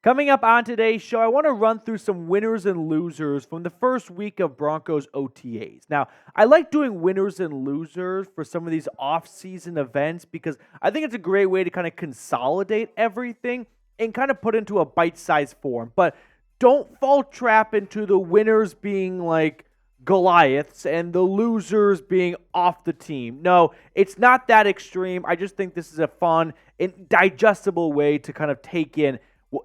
Coming up on today's show, I want to run through some winners and losers from the first week of Broncos OTAs. Now, I like doing winners and losers for some of these off-season events because I think it's a great way to kind of consolidate everything and kind of put into a bite-sized form. But don't fall trap into the winners being like Goliaths and the losers being off the team. No, it's not that extreme. I just think this is a fun and digestible way to kind of take in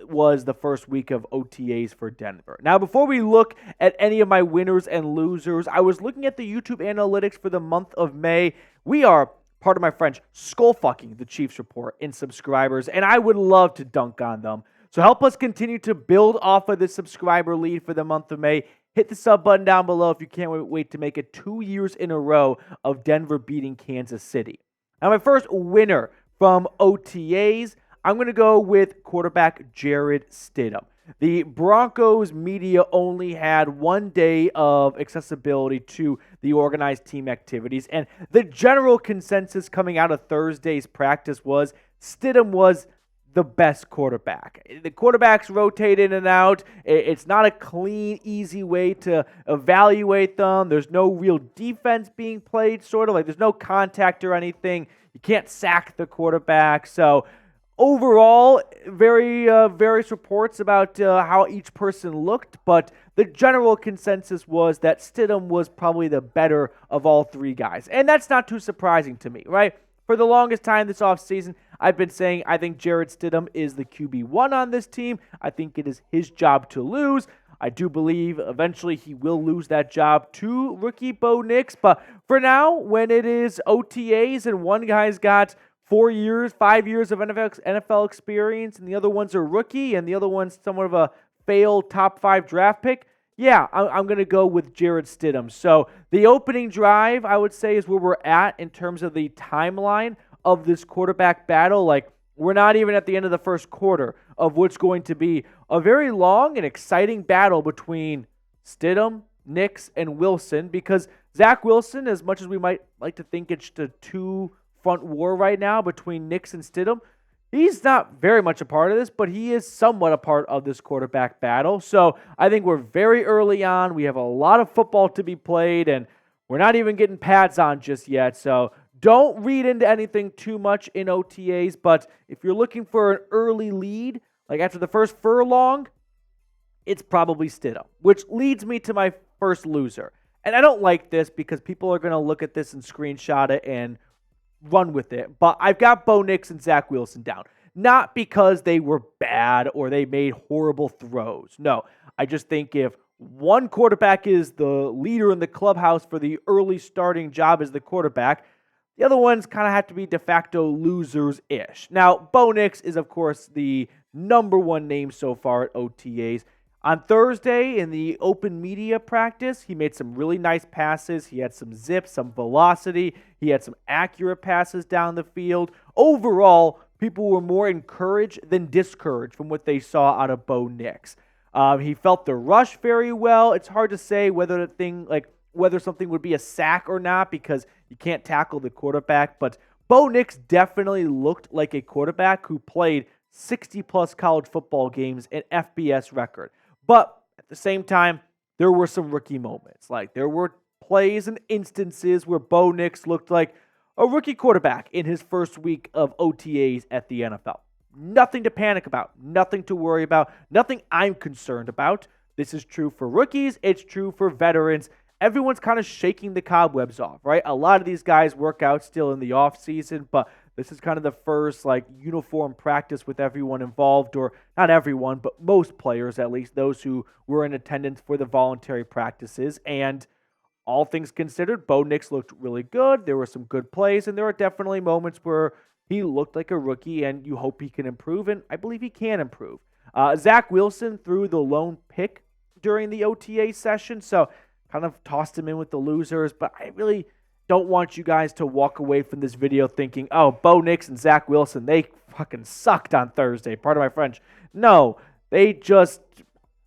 was the first week of OTAs for Denver. Now, before we look at any of my winners and losers, I was looking at the YouTube analytics for the month of May. We are, pardon my French, skull-fucking the Chiefs report in subscribers, and I would love to dunk on them. So help us continue to build off of this subscriber lead for the month of May. Hit the sub button down below if you can't wait to make it 2 years in a row of Denver beating Kansas City. Now, my first winner from OTAs, I'm going to go with quarterback Jarrett Stidham. The Broncos media only had 1 day of accessibility to the organized team activities, and the general consensus coming out of Thursday's practice was Stidham was the best quarterback. The quarterbacks rotate in and out. It's not a clean, easy way to evaluate them. There's no real defense being played, sort of like there's no contact or anything. You can't sack the quarterback, so overall, various reports about how each person looked, but the general consensus was that Stidham was probably the better of all three guys. And that's not too surprising to me, right? For the longest time this offseason, I've been saying I think Jarrett Stidham is the QB1 on this team. I think it is his job to lose. I do believe eventually he will lose that job to rookie Bo Nix, but for now, when it is OTAs and one guy's got 4 years, 5 years of NFL experience, and the other one's a rookie, and the other one's somewhat of a failed top 5 draft pick, yeah, I'm going to go with Jarrett Stidham. So the opening drive, I would say, is where we're at in terms of the timeline of this quarterback battle. Like, we're not even at the end of the first quarter of what's going to be a very long and exciting battle between Stidham, Nix, and Wilson, because Zach Wilson, as much as we might like to think it's the two-front war right now between Nix and Stidham, he's not very much a part of this, but he is somewhat a part of this quarterback battle. So I think we're very early on. We have a lot of football to be played, and we're not even getting pads on just yet. So don't read into anything too much in OTAs, but if you're looking for an early lead, like after the first furlong, it's probably Stidham, which leads me to my first loser. And I don't like this because people are going to look at this and screenshot it and run with it. But I've got Bo Nix and Zach Wilson down. Not because they were bad or they made horrible throws. No, I just think if one quarterback is the leader in the clubhouse for the early starting job as the quarterback, the other ones kind of have to be de facto losers-ish. Now, Bo Nix is, of course, the number one name so far at OTAs. On Thursday, in the open media practice, he made some really nice passes. He had some zip, some velocity. He had some accurate passes down the field. Overall, people were more encouraged than discouraged from what they saw out of Bo Nix. He felt the rush very well. It's hard to say whether something would be a sack or not because you can't tackle the quarterback. But Bo Nix definitely looked like a quarterback who played 60-plus college football games, an FBS record. But at the same time, there were some rookie moments. Like, there were plays and instances where Bo Nix looked like a rookie quarterback in his first week of OTAs at the NFL. Nothing to panic about. Nothing to worry about. Nothing I'm concerned about. This is true for rookies. It's true for veterans. Everyone's kind of shaking the cobwebs off, right? A lot of these guys work out still in the offseason, but this is kind of the first uniform practice with everyone involved, or not everyone, but most players, at least those who were in attendance for the voluntary practices. And all things considered, Bo Nix looked really good. There were some good plays, and there are definitely moments where he looked like a rookie, and you hope he can improve, and I believe he can improve. Zach Wilson threw the lone pick during the OTA session, so kind of tossed him in with the losers, but I really don't want you guys to walk away from this video thinking, oh, Bo Nix and Zach Wilson, they fucking sucked on Thursday. Pardon my French. No, they just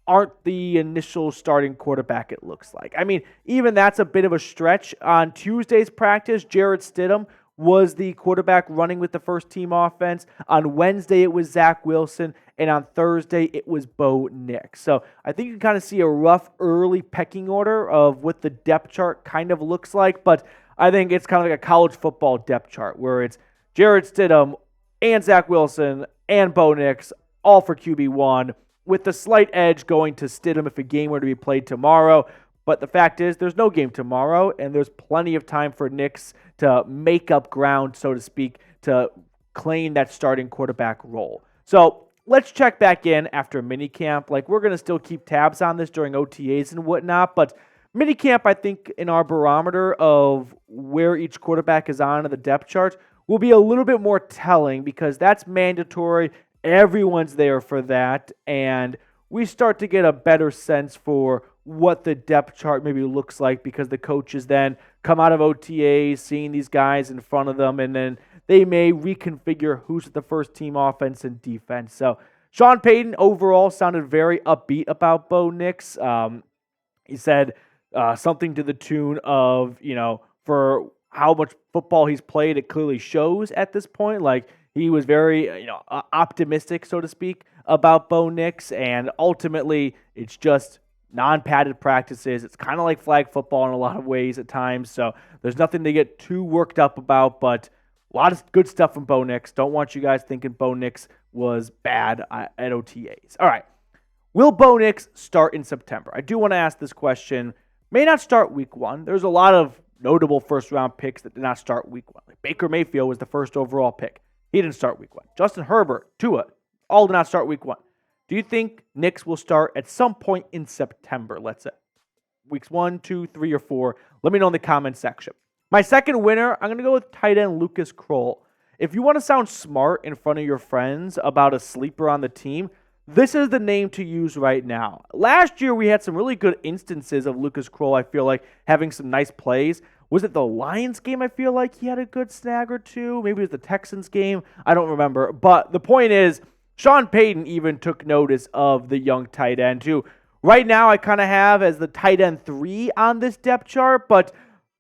aren't the initial starting quarterback, it looks like. I mean, even that's a bit of a stretch. On Tuesday's practice, Jarrett Stidham was the quarterback running with the first team offense. On Wednesday, it was Zach Wilson. and on Thursday it was Bo Nix. So I think you can kind of see a rough early pecking order of what the depth chart kind of looks like, but I think it's kind of like a college football depth chart where it's Jarrett Stidham and Zach Wilson and Bo Nix all for QB1, with the slight edge going to Stidham if a game were to be played tomorrow. But the fact is, there's no game tomorrow, and there's plenty of time for Nix to make up ground, so to speak, to claim that starting quarterback role. So let's check back in after minicamp. Like, we're going to still keep tabs on this during OTAs and whatnot, but minicamp, I think, in our barometer of where each quarterback is on in the depth chart will be a little bit more telling because that's mandatory. Everyone's there for that, and we start to get a better sense for what the depth chart maybe looks like because the coaches then come out of OTAs, seeing these guys in front of them, and then they may reconfigure who's at the first team offense and defense. So Sean Payton overall sounded very upbeat about Bo Nix. He said something to the tune of, for how much football he's played, it clearly shows at this point. Like, he was very, optimistic, so to speak, about Bo Nix, and ultimately, it's just non-padded practices. It's kind of like flag football in a lot of ways at times, so there's nothing to get too worked up about, but a lot of good stuff from Bo Nix. Don't want you guys thinking Bo Nix was bad at OTAs. All right, will Bo Nix start in September? I do want to ask this question. May not start week 1. There's a lot of notable first-round picks that did not start week 1. Like Baker Mayfield was the first overall pick. He didn't start week 1. Justin Herbert, Tua, all did not start week 1. Do you think Nix will start at some point in September, let's say? Weeks 1, 2, 3, or 4? Let me know in the comment section. My second winner, I'm going to go with tight end Lucas Krull. If you want to sound smart in front of your friends about a sleeper on the team, this is the name to use right now. Last year, we had some really good instances of Lucas Krull, I feel like, having some nice plays. Was it the Lions game? I feel like he had a good snag or two. Maybe it was the Texans game. I don't remember. But the point is, Sean Payton even took notice of the young tight end, too. Right now, I kind of have as the tight end 3 on this depth chart, but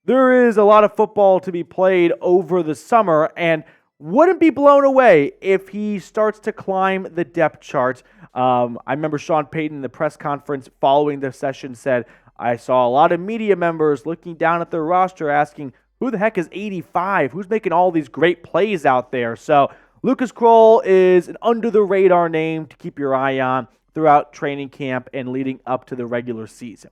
there is a lot of football to be played over the summer, and wouldn't be blown away if he starts to climb the depth chart. I remember Sean Payton in the press conference following the session said, I saw a lot of media members looking down at their roster asking, who the heck is 85? Who's making all these great plays out there? So Lucas Krull is an under-the-radar name to keep your eye on throughout training camp and leading up to the regular season.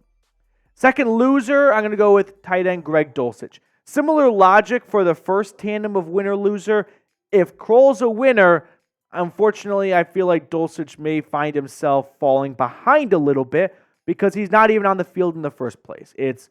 Second loser, I'm going to go with tight end Greg Dulcich. Similar logic for the first tandem of winner-loser. If Krull's a winner, unfortunately, I feel like Dulcich may find himself falling behind a little bit because he's not even on the field in the first place. It's,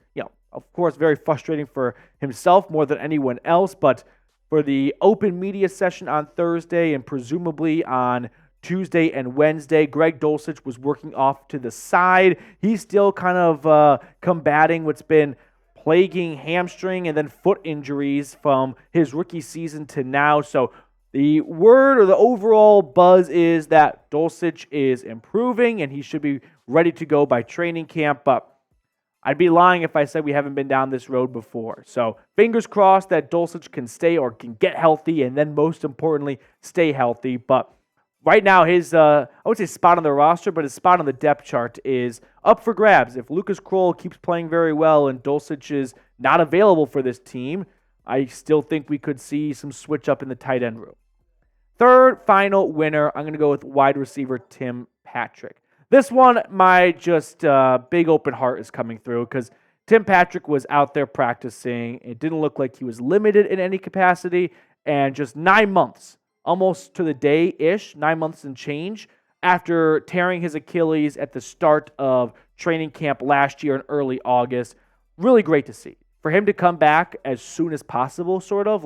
of course, very frustrating for himself more than anyone else, but for the open media session on Thursday and presumably on Tuesday and Wednesday, Greg Dulcich was working off to the side. He's still kind of combating what's been plaguing hamstring and then foot injuries from his rookie season to now. So the word or the overall buzz is that Dulcich is improving and he should be ready to go by training camp, but I'd be lying if I said we haven't been down this road before. So fingers crossed that Dulcich can stay or can get healthy and then most importantly, stay healthy. But right now his, I would say spot on the roster, but his spot on the depth chart is up for grabs. If Lucas Krull keeps playing very well and Dulcich is not available for this team, I still think we could see some switch up in the tight end room. Third, final winner, I'm going to go with wide receiver Tim Patrick. This one, my just big open heart is coming through because Tim Patrick was out there practicing. It didn't look like he was limited in any capacity. And just 9 months, almost to the day-ish, 9 months and change, after tearing his Achilles at the start of training camp last year in early August. Really great to see. For him to come back as soon as possible, sort of,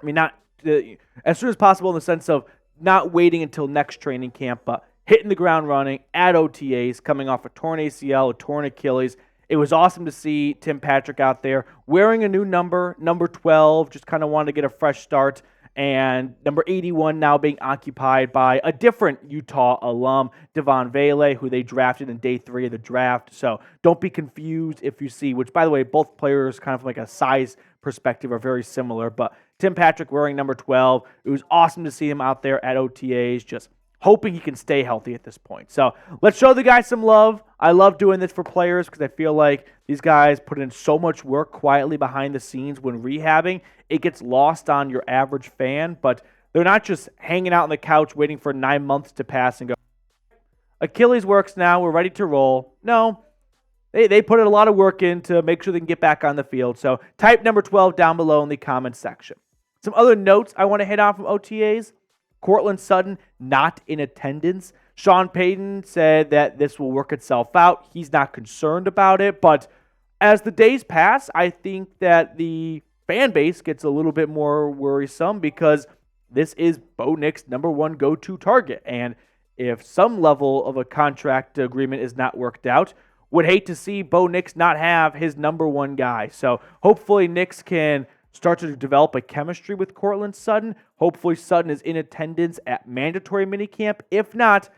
not as soon as possible in the sense of not waiting until next training camp, but hitting the ground running at OTAs, coming off a torn ACL, a torn Achilles. It was awesome to see Tim Patrick out there wearing a new number 12, just kind of wanted to get a fresh start. And number 81 now being occupied by a different Utah alum, Devon Vele, who they drafted in day 3 of the draft. So don't be confused if you see, which by the way, both players kind of like a size perspective are very similar. But Tim Patrick wearing number 12, it was awesome to see him out there at OTAs, just hoping he can stay healthy at this point. So let's show the guy some love. I love doing this for players because I feel like these guys put in so much work quietly behind the scenes when rehabbing. It gets lost on your average fan, but they're not just hanging out on the couch waiting for 9 months to pass and go, Achilles works now, we're ready to roll. No, they put a lot of work in to make sure they can get back on the field. So type number 12 down below in the comments section. Some other notes I want to hit on from OTAs. Courtland Sutton not in attendance. Sean Payton said that this will work itself out. He's not concerned about it, but as the days pass, I think that the fan base gets a little bit more worrisome because this is Bo Nix's number one go-to target. And if some level of a contract agreement is not worked out, would hate to see Bo Nix not have his number one guy. So hopefully Nix can start to develop a chemistry with Courtland Sutton. Hopefully Sutton is in attendance at mandatory minicamp. If not,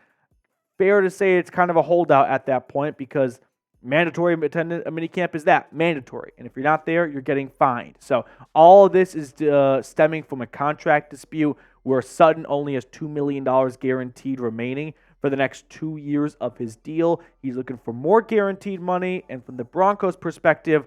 fair to say it's kind of a holdout at that point because mandatory attendance minicamp is that, mandatory. And if you're not there, you're getting fined. So all of this is stemming from a contract dispute where Sutton only has $2 million guaranteed remaining for the next 2 years of his deal. He's looking for more guaranteed money. And from the Broncos' perspective,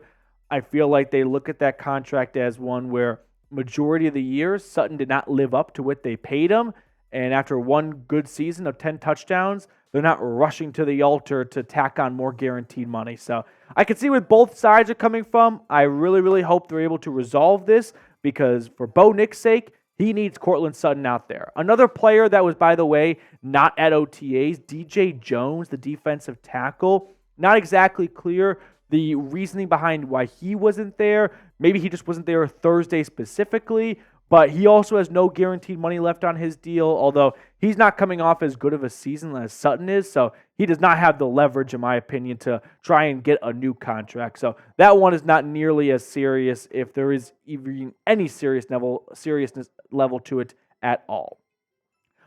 I feel like they look at that contract as one where majority of the years, Sutton did not live up to what they paid him. And after one good season of 10 touchdowns, they're not rushing to the altar to tack on more guaranteed money. So I can see where both sides are coming from. I really, really hope they're able to resolve this because for Bo Nix's sake, he needs Courtland Sutton out there. Another player that was, by the way, not at OTAs, DJ Jones, the defensive tackle. Not exactly clear the reasoning behind why he wasn't there. Maybe he just wasn't there Thursday specifically, but he also has no guaranteed money left on his deal, although he's not coming off as good of a season as Sutton is, so he does not have the leverage, in my opinion, to try and get a new contract. So that one is not nearly as serious, if there is even any seriousness level to it at all.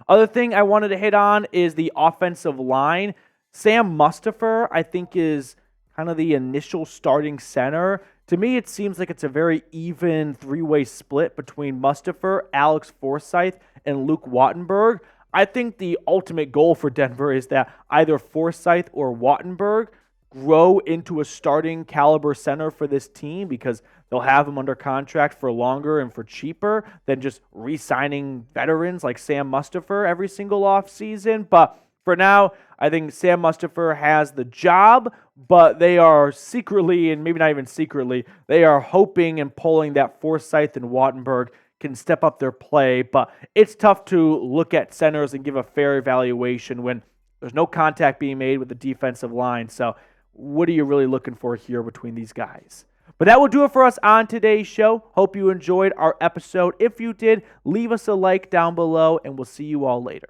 Other thing I wanted to hit on is the offensive line. Sam Mustipher, I think, is kind of the initial starting center. To me, it seems like it's a very even three-way split between Mustipher, Alex Forsyth, and Luke Wattenberg. I think the ultimate goal for Denver is that either Forsyth or Wattenberg grow into a starting caliber center for this team because they'll have them under contract for longer and for cheaper than just re-signing veterans like Sam Mustipher every single offseason. But for now, I think Sam Mustipher has the job, but they are secretly, and maybe not even secretly, they are hoping and pulling that Forsyth and Wattenberg can step up their play. But it's tough to look at centers and give a fair evaluation when there's no contact being made with the defensive line. So what are you really looking for here between these guys? But that will do it for us on today's show. Hope you enjoyed our episode. If you did, leave us a like down below, and we'll see you all later.